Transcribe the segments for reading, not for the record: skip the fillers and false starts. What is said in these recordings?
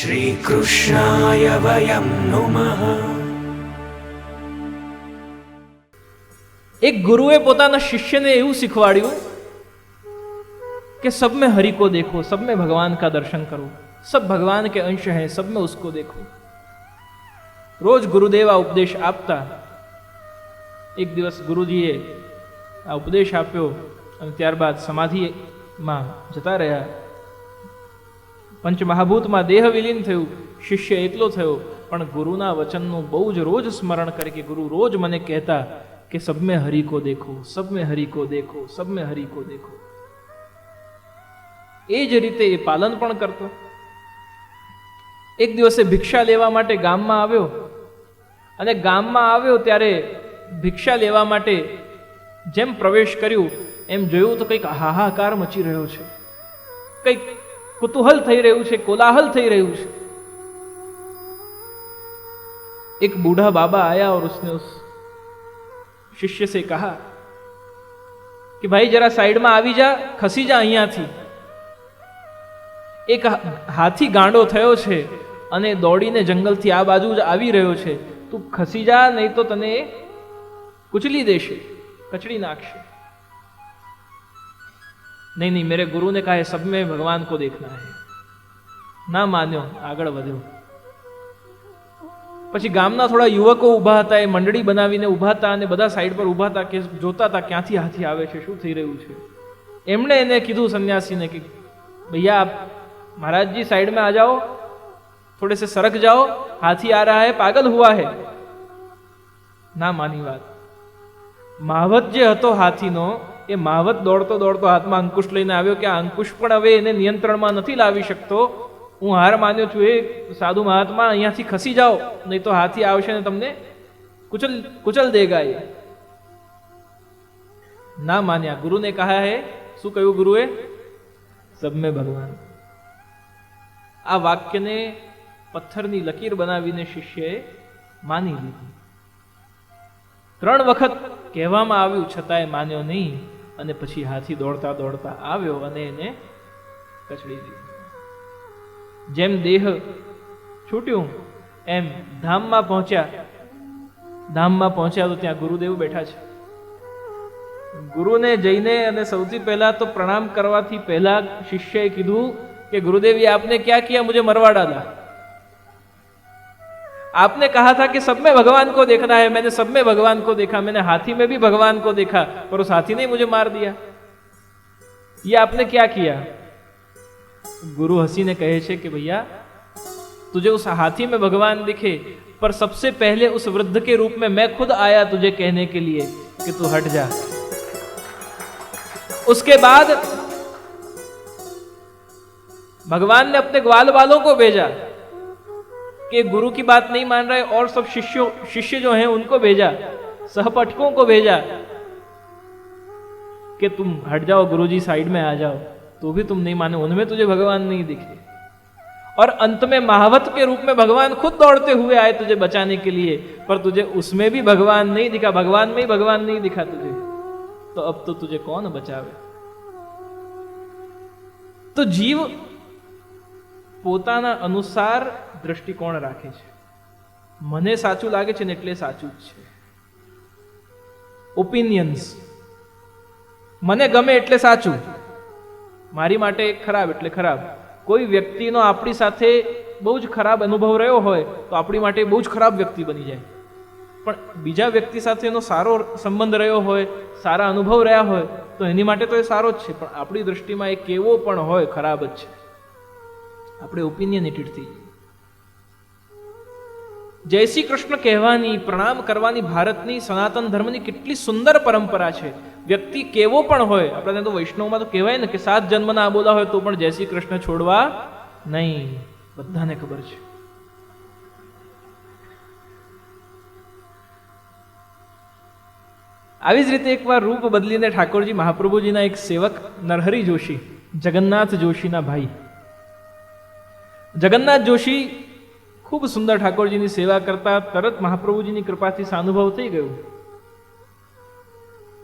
श्रीकृष्णाय वयं नुमः। एक गुरुए પોતાના શિષ્યને એવું શીખવાડ્યું कि सब में हरि को देखो, सब में भगवान का दर्शन करो, सब भगवान के अंश हैं, सब में उसको देखो। रोज गुरुदेव આ ઉપદેશ આપતા। એક દિવસ ગુરુજીએ આ ઉપદેશ આપ્યો અને ત્યારબાદ સમાધિમાં જતા રહ્યા। પંચમહાભૂતમાં દેહ વિલીન થયું, શિષ્ય એકલો થયો, પણ ગુરુના વચનનું બહુ જ રોજ સ્મરણ કરે કે ગુરુ રોજ મને કહેતા કે સબ મેં હરિ કો દેખો, સબ મેં હરિ કો દેખો, સબ મેં હરિ કો દેખો। એ જ રીતે એ પાલન પણ કરતો। એક દિવસે ભિક્ષા લેવા માટે ગામમાં આવ્યો અને ગામમાં આવ્યો ત્યારે ભિક્ષા લેવા માટે જેમ પ્રવેશ કર્યું એમ જોયું તો કંઈક હાહાકાર મચી રહ્યો છે, કંઈક कुतूहल થઈ રહ્યું છે, कोलाहल થઈ રહ્યું છે। एक बूढ़ा बाबा आया और उसने उस शिष्य से कहा कि भाई जरा साइड में आवी जा, खसी जा અહીંયાથી। એક હાથી ગાંડો થયો છે અને દોડીને જંગલથી આ બાજુ જ આવી રહ્યો છે, તું ખસી જા, નહીં તો તને કુચલી દેશે, કચડી નાખશે। नहीं नहीं, मेरे गुरु ने कहा है सब में भगवान को देखना है। ना मान्यो, આગળ વધ્યો। પછી ગામના થોડા યુવકો ઊભા હતા, એ મંડળી બનાવીને ઊભા હતા અને બધા સાઈડ પર ઊભા હતા કે જોતા હતા ક્યાંથી હાથી આવે છે, શું થઈ રહ્યું છે। એમણે એને કીધું સન્યાસીને કે भैया आप महाराज जी साइड में आ जाओ, थोड़े से सरक जाओ, हाथी आ रहा है, पागल हुआ है। ना मानी बात। महावत जे હતો હાથીનો, એ માવત દોડતો દોડતો હાથમાં અંકુશ લઈને આવ્યો કે આ અંકુશ પણ હવે એને નિયંત્રણમાં નથી લાવી શકતો, હું હાર માન્યો છું। એ સાધુ મહાત્મા અહીંયાથી ખસી જાઓ, નહીં તો હાથી આવશે ને તમને कुचल देगा। ये ना मान्या। गुरु ने कहा है, શું કહ્યું ગુરુએ? सब में भगवान। આ વાક્યને પથ્થરની લકીર બનાવીને શિષ્યએ માની લીધી। 3 વખત કહેવામાં આવ્યું છતાંય માન્યો નહીં અને પછી હાથી દોડતા દોડતા આવ્યો અને એને કચડી દીધો। જેમ દેહ છૂટ્યું એમ ધામમાં પહોંચ્યા તો ત્યાં ગુરુદેવ બેઠા છે। ગુરુને જઈને અને સૌથી પહેલા તો પ્રણામ કરવાથી પહેલા શિષ્યએ કીધું कि गुरुदेव ये आपने क्या किया, मुझे मरवा डाला। आपने कहा था कि सब में भगवान को देखना है, मैंने सब में भगवान को देखा, मैंने हाथी में भी भगवान को देखा, पर उस हाथी ने मुझे मार दिया। ये आपने क्या किया? गुरु हंसी ने कहे छे कि भैया तुझे उस हाथी में भगवान दिखे, पर सबसे पहले उस वृद्ध के रूप में मैं खुद आया तुझे कहने के लिए कि तू हट जा। उसके बाद भगवान ने अपने ग्वाल वालों को भेजा कि गुरु की बात नहीं मान रहे, और सब शिष्य जो हैं उनको भेजा, सहपठकों को भेजा कि तुम हट जाओ, गुरुजी साइड में आ जाओ। तो भी तुम नहीं माने, उनमें तुझे भगवान नहीं दिखे। और अंत में महावत के रूप में भगवान खुद दौड़ते हुए आए तुझे बचाने के लिए, पर तुझे उसमें भी भगवान नहीं दिखा, भगवान में ही भगवान नहीं दिखा तुझे, तो अब तो तुझे कौन बचावे। तो जीव પોતાના અનુસાર દ્રષ્ટિકોણ રાખે છે। મને સાચું લાગે છે ને એટલે સાચું જ છે। ઓપિનિયન્સ, મને ગમે એટલે સાચું, મારી માટે ખરાબ એટલે ખરાબ। કોઈ વ્યક્તિનો આપણી સાથે બહુ જ ખરાબ અનુભવ રહ્યો હોય તો આપણી માટે બહુ જ ખરાબ વ્યક્તિ બની જાય, પણ બીજા વ્યક્તિ સાથે એનો સારો સંબંધ રહ્યો હોય, સારા અનુભવ રહ્યા હોય તો એની માટે તો એ સારો જ છે, પણ આપણી દૃષ્ટિમાં એ કેવો પણ હોય ખરાબ જ છે। આપણે ઓપિનિયનેટેડ થઈ જઈએ। જય શ્રી કૃષ્ણ કહેવાની, પ્રણામ કરવાની ભારતની સનાતન ધર્મની કેટલી સુંદર પરંપરા છે। વ્યક્તિ કેવો પણ હોય, આપણે તો વૈષ્ણવમાં તો કહેવાય ને કે 7 જન્મના આબોલા હોય તો પણ જય શ્રી કૃષ્ણ છોડવા નહીં, બધાને ખબર છે। આવી જ રીતે એકવાર રૂપ બદલીને ઠાકોરજી મહાપ્રભુજીના એક સેવક નરહરી જોશી, જગન્નાથ જોશીના ભાઈ જગન્નાથ જોશી ખૂબ સુંદર ઠાકોરજીની સેવા કરતા, તરત મહાપ્રભુજીની કૃપાથી સાનુભવ થઈ ગયું।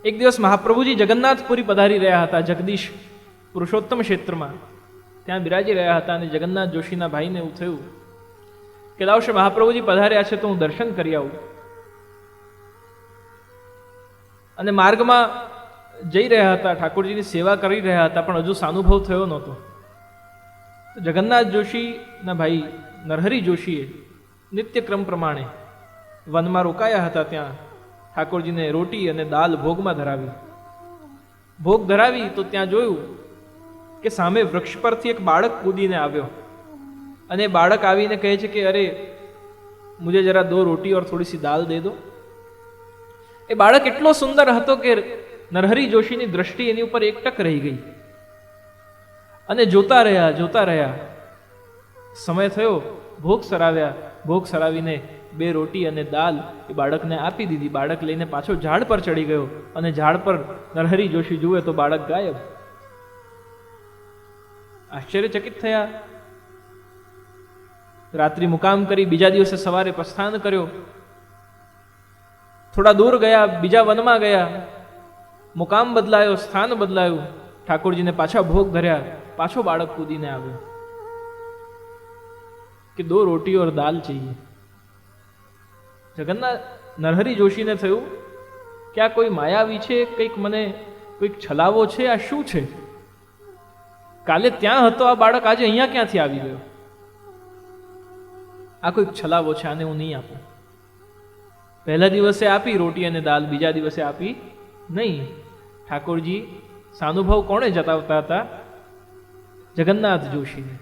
એક દિવસ મહાપ્રભુજી જગન્નાથપુરી પધારી રહ્યા હતા, જગદીશ પુરુષોત્તમ ક્ષેત્રમાં। ત્યાં બિરાજી રહ્યા હતા અને જગન્નાથ જોશીના ભાઈને એવું થયું કે લાવશે મહાપ્રભુજી પધાર્યા છે તો હું દર્શન કરી આવું. અને માર્ગમાં જઈ રહ્યા હતા, ઠાકોરજીની સેવા કરી રહ્યા હતા, પણ હજુ સાનુભવ થયો નહોતો. જગન્નાથ જોશીના ભાઈ નરહરી જોશીએ નિત્યક્રમ પ્રમાણે વનમાં રોકાયા હતા. ત્યાં ઠાકોરજીને રોટી અને દાલ ભોગમાં ધરાવી. ભોગ ધરાવી તો ત્યાં જોયું કે સામે વૃક્ષ પરથી એક બાળક કૂદીને આવ્યો અને બાળક આવીને કહે છે કે અરે મુझे જરા 2 રોટી और थोड़ी सी दाल दे दो. એ બાળક એટલો સુંદર હતો કે નરહરી જોશીની દ્રષ્ટિ એની ઉપર એકટક રહી ગઈ અને જોતા રહ્યા. સમય થયો, ભોગ સરાવ્યા. ભોગ સરાવીને 2 રોટી અને દાલ એ બાળકને આપી દીધી. બાળક લઈને પાછો ઝાડ પર ચડી ગયો અને ઝાડ પર નરહરી જોશી જુએ તો બાળક ગાયબ. આશ્ચર્યચકિત થયા. રાત્રિ મુકામ કરી બીજા દિવસે સવારે પ્રસ્થાન કર્યો. થોડા દૂર ગયા, બીજા વનમાં ગયા. મુકામ બદલાયો, સ્થાન બદલાયું. ઠાકોરજીને પાછા ભોગ ધર્યા. પાછો બાળક કૂદીને આવ્યો કે 2 રોટી और दाल चाहिए. જગન્નાથ નરહરી જોશીને થયું કે આ કોઈ માયાવી છે, કોઈક છલાવો છે, આ શું છે? કાલે ત્યાં હતો આ બાળક, આજે અહીંયા ક્યાંથી આવી ગયો? આ કોઈક છલાવો છે, આને હું નહીં આપું. પહેલા દિવસે આપી રોટી અને દાલ, બીજા દિવસે આપી નહીં. ઠાકોરજી સાનુભવ કોણે જતાવતા હતા? જગન્નાથ જોશીને.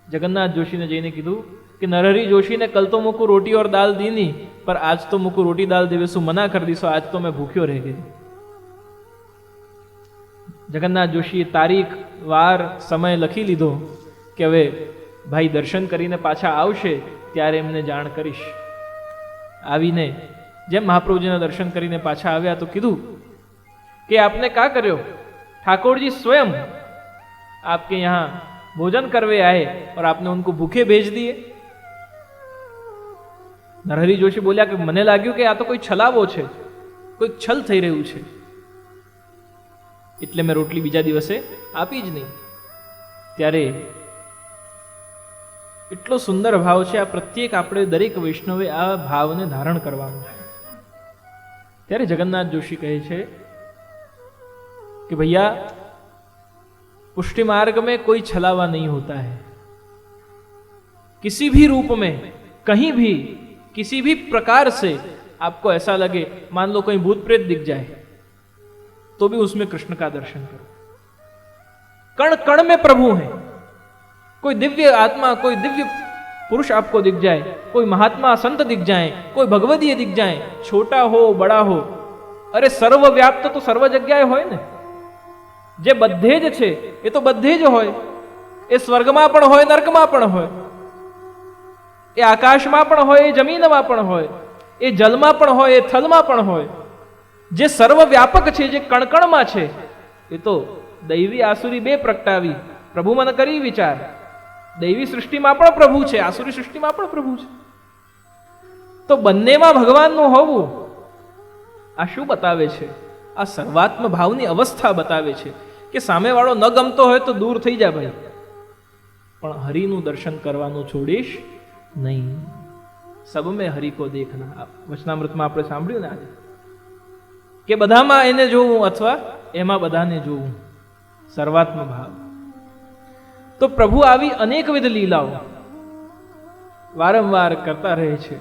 जगन्नाथ जोशी ने जईने कीधुं कि नरहरी जोशी ने कल तो मुकु रोटी और दाल दी नहीं, पर आज तो मुकु रोटी दाल देवे सु मना कर दीसो, आज तो मैं भूख्यो रह गई. जगन्नाथ जोशी तारीख वार समय लखी लीधो कि हवे भाई दर्शन करीने पाछा आवशे त्यारे एमने जाण करीश. आवीने जेम महाप्रभुजीना दर्शन करीने पाछा आव्या तो कीधुं कि आपने क्या कर्यो? ठाकुर जी स्वयं आपके यहाँ भोजन करवे आए और आपने उनको भूखे भेज दिए. नरहरी जोशी बोल्या कि मने लाग्યું કે આ તો કોઈ છલાવો છે, કોઈ છલ થઈ રહ્યું છે, એટલે મેં રોટલી બીજા દિવસે આપી જ નહીં. ત્યારે એટલો સુંદર ભાવ છે. આ પ્રત્યેક આપણે દરેક વૈષ્ણવે આ ભાવને ધારણ કરવાનું છે. ત્યારે જગન્નાથ જોशी કહે છે कि भैया पुष्टि मार्ग में कोई छलावा नहीं होता है. किसी भी रूप में, कहीं भी, किसी भी प्रकार से आपको ऐसा लगे, मान लो कहीं भूत प्रेत दिख जाए तो भी उसमें कृष्ण का दर्शन करो. कण कण में प्रभु है. कोई दिव्य आत्मा, कोई दिव्य पुरुष आपको दिख जाए, कोई महात्मा संत दिख जाए, कोई भगवदीय दिख जाए, छोटा हो बड़ा हो, अरे सर्वव्याप्त तो सर्व जग्याए होय ने. जे बधे ज छे ए तो बधे ज होय. ए स्वर्गमां पण होय, नरकमां पण होय, ए आकाशमां पण होय, ए जमीनमां पण होय, ए जलमां पण होय, ए थलमां पण होय. जे सर्वव्यापक छे, जे कणकणमां छे, ए तो दैवी आसुरी बे प्रगटावी. प्रभु मन करी विचार. दैवी सृष्टिमां पण प्रभु छे, आसुरी सृष्टिमां पण प्रभु छे. तो बंनेमां भगवाननुं होवुं आ शुं बतावे छे? आ सर्वात्म भावनी अवस्था बतावे छे कि सामे वाळो न गमतो होय तो दूर थई जा भाई, पण हरिનું દર્શન કરવાનું છોડીશ નહીં. सब में हरि को देखना. वचनामृतમાં આપણે સાંભળ્યું ને આજે કે બધામાં એને જોવું અથવા એમાં બધાને જોવું. સર્વાત્મ ભાવ. તો પ્રભુ આવી અનેકવિધ લીલાઓ વારંવાર કરતા રહે છે.